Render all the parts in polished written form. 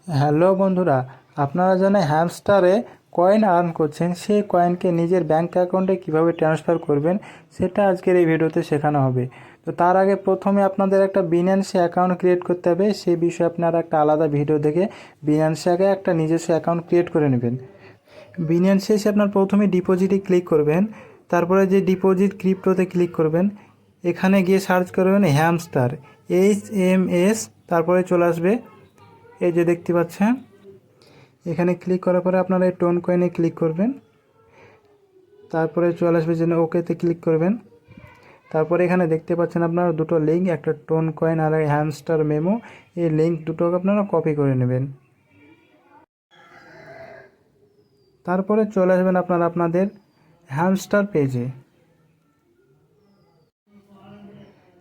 Hello বন্ধুরা, আপনারা জানেন হ্যামস্টারে কয়েন আর্ন করছেন, সেই কয়েনকে নিজের ব্যাঙ্ক অ্যাকাউন্টে কিভাবে ট্রান্সফার করবেন সেটা আজকের এই ভিডিওতে শেখানো হবে। তো তার আগে প্রথমে আপনাদের একটা বিন্যান্সে অ্যাকাউন্ট ক্রিয়েট করতে হবে। সেই বিষয়ে আপনারা একটা আলাদা ভিডিও দেখে বিন্যান্সে আগে একটা নিজস্ব অ্যাকাউন্ট ক্রিয়েট করে নেবেন। বিন্যান্সে এসে আপনার প্রথমে ডিপোজিটে ক্লিক করবেন, তারপরে যে ডিপোজিট ক্রিপ্টোতে ক্লিক করবেন, এখানে গিয়ে সার্চ করবেন হ্যামস্টার, HMS, তারপরে চলে আসবে এই যে দেখতে পাচ্ছেন। এখানে ক্লিক করার পরে আপনারা এই টোন কয়েনে ক্লিক করবেন, তারপরে চলে আসবে যেন ওকেতে ক্লিক করবেন। তারপরে এখানে দেখতে পাচ্ছেন আপনারা দুটো লিঙ্ক, একটা টোন কয়েন আর হ্যামস্টার মেমো। এই লিঙ্ক দুটোকে আপনারা কপি করে নেবেন। তারপরে চলে আসবেন আপনারা আপনাদের হ্যামস্টার পেজে।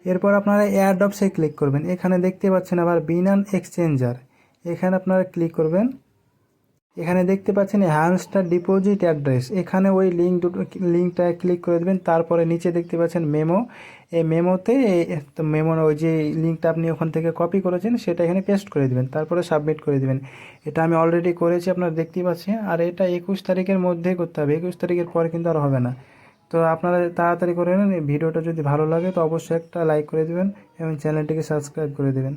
এরপর আপনারা এয়ারড্রপসে ক্লিক করবেন। এখানে দেখতে পাচ্ছেন আবার বিনান্স এক্সচেঞ্জার, এখানে আপনারা ক্লিক করবেন। এখানে দেখতে পাচ্ছেন হ্যামস্টার ডিপোজিট অ্যাড্রেস, এখানে ওই লিঙ্কটা ক্লিক করে দেবেন। তারপরে নিচে দেখতে পাচ্ছেন মেমো, এই মেমোতে মেমোর ওই যে লিঙ্কটা আপনি ওখান থেকে কপি করেছেন সেটা এখানে পেস্ট করে দেবেন, তারপরে সাবমিট করে দেবেন। এটা আমি অলরেডি করেছি, আপনারা দেখতেই পাচ্ছেন। আর এটা 21 তারিখের মধ্যেই করতে হবে, 21 তারিখের পর কিন্তু আর হবে না। তো আপনারা তাড়াতাড়ি করে নেন। এই ভিডিওটা যদি ভালো লাগে তো অবশ্যই একটা লাইক করে দেবেন এবং চ্যানেলটিকে সাবস্ক্রাইব করে দেবেন।